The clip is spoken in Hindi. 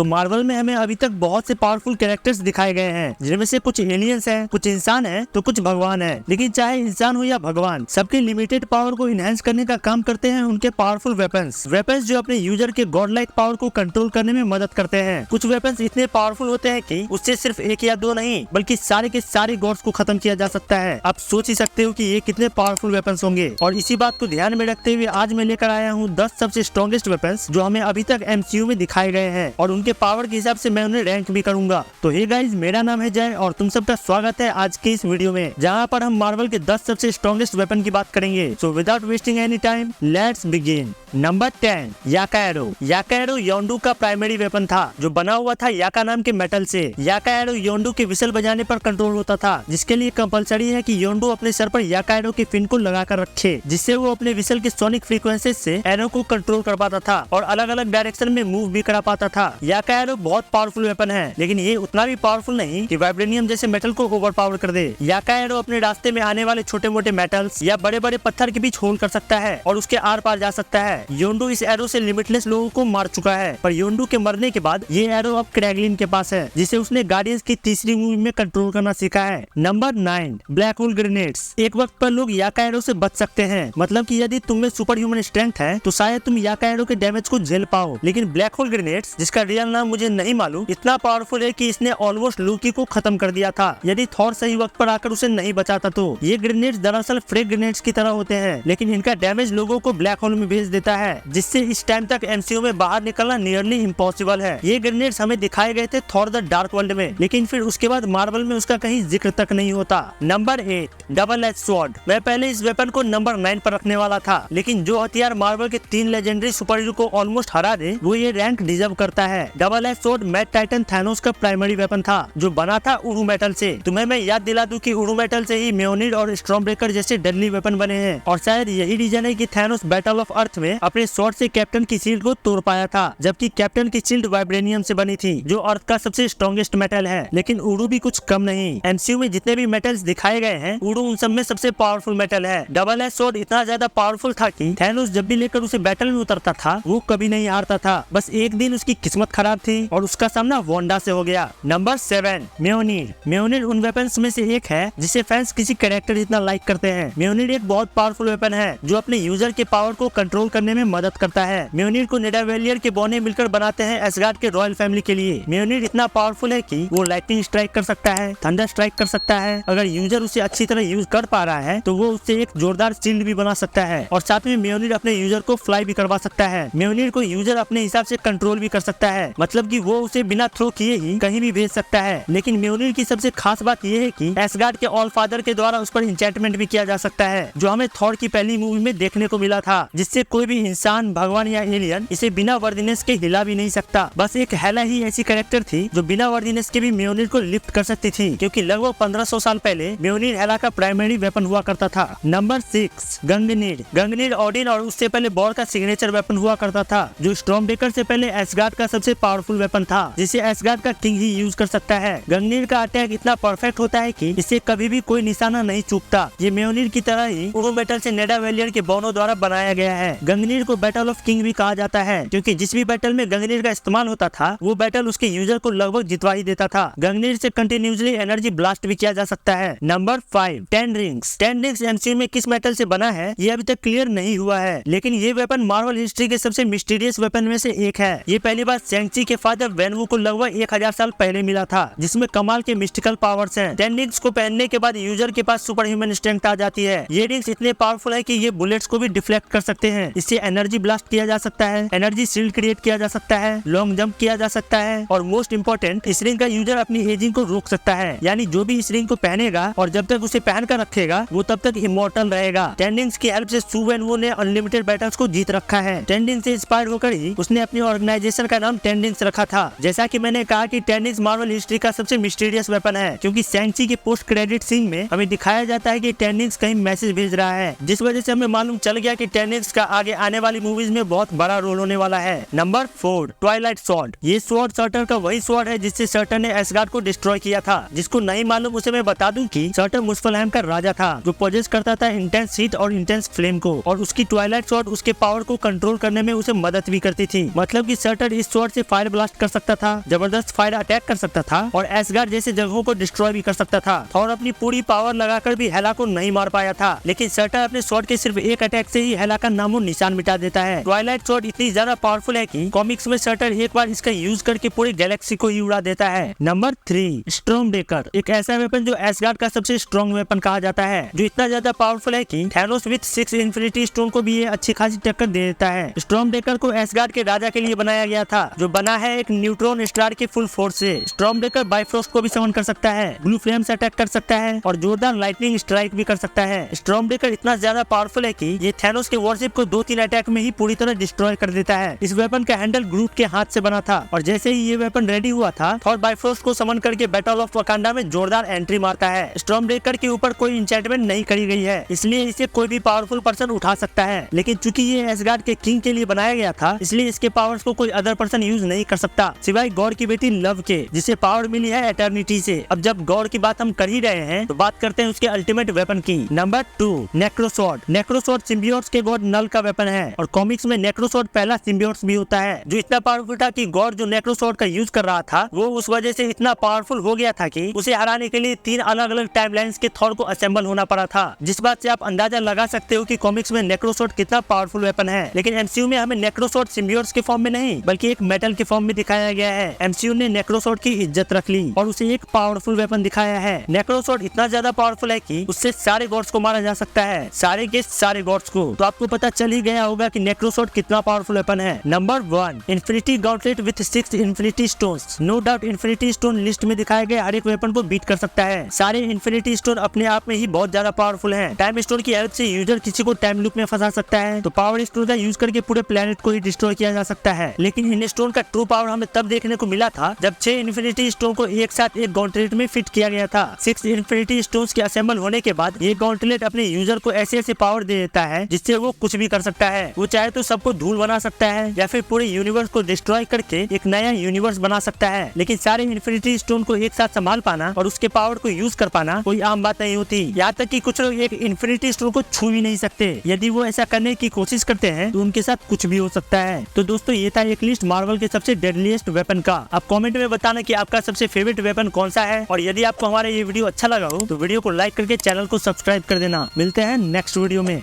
तो मार्वल में हमें अभी तक बहुत से पावरफुल कैरेक्टर्स दिखाए गए हैं, जिनमें से कुछ एलियंस हैं, कुछ इंसान हैं, तो कुछ भगवान हैं। लेकिन चाहे इंसान हो या भगवान, सबके लिमिटेड पावर को इनहेंस करने का काम करते हैं उनके पावरफुल वेपन्स जो अपने यूजर के गॉड लाइक पावर को कंट्रोल करने में मदद करते हैं। कुछ वेपन्स इतने पावरफुल होते हैं कि उससे सिर्फ एक या दो नहीं बल्कि सारे के सारे गॉड्स को खत्म किया जा सकता है। आप सोच ही सकते हो कि ये कितने पावरफुल वेपन्स होंगे। और इसी बात को ध्यान में रखते हुए आज मैं लेकर आया हूँ 10 सबसे स्ट्रॉन्गेस्ट वेपन्स जो हमें अभी तक MCU में दिखाए गए हैं, और उनके पावर के हिसाब से मैं उन्हें रैंक भी करूंगा। तो हे गाइस, मेरा नाम है जय और तुम सबका स्वागत है आज के इस वीडियो में, जहाँ पर हम मार्वल के 10 सबसे स्ट्रॉन्गेस्ट वेपन की बात करेंगे। So without wasting any time, let's begin. Number 10, याका एरो। याका एरो योंडू का प्राइमरी वेपन था जो बना हुआ था याका नाम के मेटल से। याका एरो योंडू के विसल बजाने पर कंट्रोल होता था, जिसके लिए कंपलसरी है कि योंडू अपने सर पर याका एरो के फिन को लगा कर रखे, जिससे वो अपने विसल के सोनिक फ्रीक्वेंसी से एरो को कंट्रोल कर पाता था और अलग अलग डायरेक्शन में मूव भी करा पाता था। याका एरो बहुत पावरफुल वेपन है, लेकिन ये उतना भी पावरफुल नहीं कि वाइब्रेनियम जैसे मेटल को ओवर पावर कर दे। याका एरो अपने रास्ते में आने वाले छोटे मोटे मेटल्स या बड़े बड़े पत्थर के बीच होल्ड कर सकता है और उसके आर पार जा सकता है। योंडू इस एरो से लिमिटलेस लोगों को मार चुका है, पर योंडू के मरने के बाद ये एरो अब क्रैगलिन के पास है, जिसे उसने गार्डियंस की तीसरी मूवी में कंट्रोल करना सीखा है। Number 9, black hole grenades. एक वक्त पर लोग याका एरो से बच सकते हैं, मतलब कि यदि तुम में सुपर ह्यूमन स्ट्रेंथ है तो शायद तुम याका एरो के डैमेज को झेल पाओ। लेकिन ब्लैक होल ग्रेनेड्स, जिसका रियल नाम मुझे नहीं मालूम, इतना पावरफुल है कि इसने ऑलमोस्ट लूकी को खत्म कर दिया था यदि थॉर सही वक्त पर आकर उसे नहीं बचाता तो। ये ग्रेनेड्स दरअसल फ्रेग ग्रेनेड्स की तरह होते हैं, लेकिन इनका डैमेज लोगों को ब्लैक होल में भेज देता है, जिससे इस टाइम तक MCU में बाहर निकलना नियरली इम्पॉसिबल है। ये ग्रेनेड्स हमें दिखाए गए थे थॉर द डार्क वर्ल्ड में, लेकिन फिर उसके बाद मार्वल में उसका कहीं जिक्र तक नहीं होता। Number 8, double edge sword. मैं पहले इस वेपन को नंबर 9 पर रखने वाला था, लेकिन जो हथियार मार्वल के 3 लेजेंडरी सुपर हीरो को ऑलमोस्ट हरा दे वो ये रैंक डिजर्व करता है। Double edge sword mad titan Thanos का प्राइमरी वेपन था जो बना था उरू मेटल से। तुम्हें मैं याद दिला दूं कि उरू मेटल से ही म्योनिड और स्टॉर्म ब्रेकर जैसे डेडली वेपन बने हैं, और शायद यही रीजन है कि थैनोस बैटल ऑफ अर्थ में अपने स्वॉर्ड से कैप्टन की शील्ड को तोड़ पाया था, जबकि कैप्टन की शील्ड वाइब्रेनियम से बनी थी जो अर्थ का सबसे स्ट्रॉन्गेस्ट मेटल है। लेकिन उरू भी कुछ कम नहीं। MCU में जितने भी मेटल्स दिखाए गए हैं, उरू उन सब में सबसे पावरफुल मेटल है। डबल एज स्वॉर्ड इतना ज्यादा पावरफुल था कि थैनोस जब भी लेकर उसे बैटल में उतरता था वो कभी नहीं हारता था। बस एक दिन उसकी किस्मत खराब थी और उसका सामना वांडा से हो गया। नंबर 7, म्योनिड। म्योनिड उन वेपन्स में से एक है जिसे फैंस किसी कैरेक्टर जितना लाइक करते हैं। म्योनिड एक बहुत पावरफुल वेपन है जो अपने यूजर के पावर को कंट्रोल करने में मदद करता है। म्योनिड को निडावेलियर के बौने मिलकर बनाते हैं एसगार्ड के रॉयल फैमिली के लिए। म्योनिड इतना पावरफुल है कि वो लाइटनिंग स्ट्राइक कर सकता है, थंडर स्ट्राइक कर सकता है। अगर यूजर उसे अच्छी तरह यूज कर पा रहा है तो वो उससे एक जोरदार शील्ड भी बना सकता है, और साथ में म्योनिड अपने यूजर को फ्लाई भी करवा सकता है। म्योनिड को यूजर अपने हिसाब से कंट्रोल भी कर सकता है, मतलब कि वो उसे बिना थ्रो किए ही कहीं भी भेज सकता है। लेकिन म्योनिड की सबसे खास बात ये है कि एसगार्ड के ऑल फादर के द्वारा उस पर इंचेंटमेंट भी किया जा सकता है, जो हमें थॉर की पहली मूवी में देखने को मिला था, जिससे कोई भी इंसान, भगवान या एलियन इसे बिना वर्दीनेस के हिला भी नहीं सकता। बस एक हेला ही ऐसी कैरेक्टर थी जो बिना वर्दीनेस के भी म्योनिड को लिफ्ट कर सकती थी, क्योंकि लगभग 1500 साल पहले म्योनिड हेला का प्राइमरी वेपन हुआ करता था। नंबर 6, गंगनीड। गंगनीड ओडिन और उससे पहले बॉर का सिग्नेचर वेपन हुआ करता था, जो स्टॉर्म ब्रेकर से पहले एसगार्ड का सबसे पावरफुल वेपन था, जिसे एसगार्ड का किंग ही यूज कर सकता है। गंगनीड का अटैक इतना परफेक्ट होता है कि इससे कभी भी कोई निशाना नहीं चूकता। ये म्योनिड की तरह ही उरू मेटल से निडावेलियर के बोनो द्वारा बनाया गया है। गंगनीड को बैटल ऑफ किंग भी कहा जाता है, क्योंकि जिस भी बैटल में गंगनीड का इस्तेमाल होता था वो बैटल उसके यूजर को लगभग जितवा ही देता था। गंगनीड से कंटिन्यूअसली एनर्जी ब्लास्ट भी किया जा सकता है। Number 5, 10 rings. 10 रिंग्स MCU में किस मेटल से बना है ये अभी तक क्लियर नहीं हुआ है, लेकिन ये वेपन मार्वल हिस्ट्री के सबसे मिस्टीरियस वेपन में से एक है। ये पहली बार शैंग-ची के फादर वेनवू को लगभग 1000 साल पहले मिला था, जिसमें कमाल के मिस्टिकल पावर्स हैं। 10 रिंग्स को पहनने के बाद यूजर के पास सुपर ह्यूमन स्ट्रेंथ आ जाती है। ये रिंग्स इतने पावरफुल है कि ये बुलेट्स को भी डिफ्लेक्ट कर सकते हैं। इससे एनर्जी ब्लास्ट किया जा सकता है, एनर्जी शील्ड क्रिएट किया जा सकता है, लॉन्ग जंप किया जा सकता है, और मोस्ट इंपोर्टेंट, इस रिंग का यूजर अपनी एजिंग को रोक सकता है। यानी जो भी इस रिंग को पहनेगा और जब तक उसे पहन कर रखेगा वो तब तक इमॉर्टल रहेगा। 10 रिंग्स की हेल्प से सू वेनवू ने अनलिमिटेड बैटल्स को जीत रखा है। 10 रिंग्स से इंस्पायर होकर ही उसने अपनी ऑर्गेनाइजेशन का नाम 10 रिंग्स रखा था। जैसा कि मैंने कहा कि 10 रिंग्स मार्वल हिस्ट्री का सबसे मिस्टीरियस वेपन है, क्योंकि शैंग-ची के पोस्ट क्रेडिट सीन में हमें दिखाया जाता है कि 10 रिंग्स कहीं मैसेज भेज रहा है, जिस वजह से हमें मालूम चल गया कि 10 रिंग्स का आगे आने वाली मूवीज में बहुत बड़ा रोल होने वाला है। Number 4, Twilight sword. ये स्वॉर्ड सर्टर का वही स्वॉर्ड है जिससे सर्टर ने एसगार्ड को डिस्ट्रॉय किया था। जिसको नहीं मालूम उसे मैं बता दूं कि सर्टर मुस्फलहेम का राजा था, जो पोजेस करता था इंटेंस हीट और इंटेंस फ्लेम को, और उसकी ट्वाइलाइट स्वॉर्ड उसके पावर को कंट्रोल करने में उसे मदद भी करती थी। मतलब कि सर्टर इस स्वॉर्ड से फायर ब्लास्ट कर सकता था, जबरदस्त फायर अटैक कर सकता था और एसगार्ड जैसे जगहों को डिस्ट्रॉय भी कर सकता था। थॉर अपनी पूरी पावर लगाकर भी हेला को नहीं मार पाया था, लेकिन सर्टर अपने स्वॉर्ड के सिर्फ एक अटैक से ही हेला का नामो निशान मिटा देता है। ट्वाइलाइट स्वॉर्ड इतनी ज्यादा पावरफुल है कि कॉमिक्स में सर्टर एक बार इसका यूज करके पूरी गैलेक्सी को ही उड़ा देता है। नंबर 3, स्टॉर्मब्रेकर, एक ऐसा वेपन जो एसगार्ड का सबसे स्ट्रॉन्ग वेपन कहा जाता है, जो इतना ज्यादा पावरफुल है कि थैनोस विद 6 इन्फिनिटी स्टोन को भी ये अच्छी खासी टक्कर दे देता है। स्टॉर्मब्रेकर को एसगार्ड के राजा के लिए बनाया गया था, जो बना है एक न्यूट्रॉन स्टार के फुल फोर्स से। स्टॉर्मब्रेकर बाइफ्रोस्ट को भी समन कर सकता है, ब्लू फ्लेम से अटैक कर सकता है और जोरदार लाइटनिंग स्ट्राइक भी कर सकता है। स्टॉर्मब्रेकर इतना ज्यादा पावरफुल है कि ये थैनोस के वॉरशिप को 2-3 अटैक में ही पूरी तरह डिस्ट्रॉय कर देता है। इस वेपन का हैंडल ग्रूट के हाथ से बना था और जैसे ही ये वेपन रेडी हुआ था, थॉर बाइफ्रोस्ट को समन करके बैटल ऑफ वकांडा में जोरदार एंट्री मारता है। स्टॉर्मब्रेकर के ऊपर कोई इंचेंटमेंट नहीं करी गई है, इसलिए इसे कोई भी पावरफुल पर्सन उठा सकता है, लेकिन चूंकि ये एसगार्ड के किंग के लिए बनाया गया था, इसलिए इसके पावर्स को कोई अदर पर्सन यूज नहीं कर सकता सिवाय गॉड की बेटी लव के, जिसे पावर मिली है एटर्निटी से। अब जब गॉड की बात हम कर ही रहे हैं तो बात करते हैं उसके अल्टीमेट वेपन की। नंबर 2, नेक्रोसॉर्ड। नेक्रोसॉर्ड सिम्बियोट्स के गॉड नल का वेपन है और कॉमिक्स में नेक्रोसॉर्ड पहला सिम्बियोट्स भी होता है, जो इतना पावरफुल था कि गॉड जो नेक्रोसॉर्ड का यूज कर रहा था वो उस वजह से इतना पावरफुल हो गया था कि उसे हराने के लिए 3 अलग अलग टाइमलाइंस के थॉर को असेंबल होना पड़ा था, जिस बात से आप अंदाजा लगा सकते हो कि कॉमिक्स में नेक्रोसॉर्ड कितना पावरफुल वेपन है। लेकिन एमसीयू में हमें नेक्रोसॉर्ड सिम्बियोट्स के फॉर्म में नहीं बल्कि एक मेटल के फॉर्म में दिखाया गया है। एमसीयू ने नेक्रोसॉर्ड की इज्जत रख ली और उसे एक पावरफुल वेपन दिखाया है। नेक्रोसॉर्ड इतना ज्यादा पावरफुल है कि उससे सारे गॉड्स को मारा जा सकता है, सारे के सारे गॉड्स को। तो आपको पता चल ही गया होगा कि नेक्रोसॉर्ड कितना पावरफुल वेपन है। Number 1, infinity gauntlet with 6 infinity stones. No doubt infinity stone list में दिखाए गए हर एक वेपन को बीट कर सकता है। सारे इन्फिनिटी स्टोन अपने आप में ही बहुत ज्यादा पावरफुल हैं। टाइम स्टोन की हेल्प से यूजर किसी को टाइम लूप में फंसा सकता है, तो पावर स्टोन का यूज करके पूरे प्लेनेट को ही डिस्ट्रॉय किया जा सकता है। लेकिन इन स्टोन का ट्रू पावर हमें तब देखने को मिला था जब 6 इन्फिनिटी स्टोन को एक साथ एक गॉन्टलेट में फिट किया गया था। 6 इन्फिनिटी स्टोन्स के असेंबल होने के बाद ये गॉन्टलेट अपने यूजर को ऐसे ऐसे पावर दे देता है जिससे वो कुछ भी कर सकता है। वो चाहे तो सबको धूल बना सकता है या फिर पूरे यूनिवर्स को डिस्ट्रॉय करके एक नया यूनिवर्स बना सकता है। लेकिन सारे इन्फिनिटी स्टोन को एक साथ संभाल पाना और उसके पावर को यूज कर पाना कोई आम बात नहीं होती। यहाँ तक कि कुछ लोग एक इन्फिनिटी स्टोन को छू भी नहीं सकते। यदि वो ऐसा करने की कोशिश करते हैं तो उनके साथ कुछ भी हो सकता है। तो दोस्तों ये था एक लिस्ट मार्वल के सबसे डेडलीस्ट वेपन का। आप कमेंट में बताना कि आपका सबसे फेवरेट वेपन कौन सा है, और यदि आपको हमारा ये वीडियो अच्छा लगा हो तो वीडियो को लाइक करके चैनल को सब्सक्राइब कर देना। मिलते हैं नेक्स्ट वीडियो में।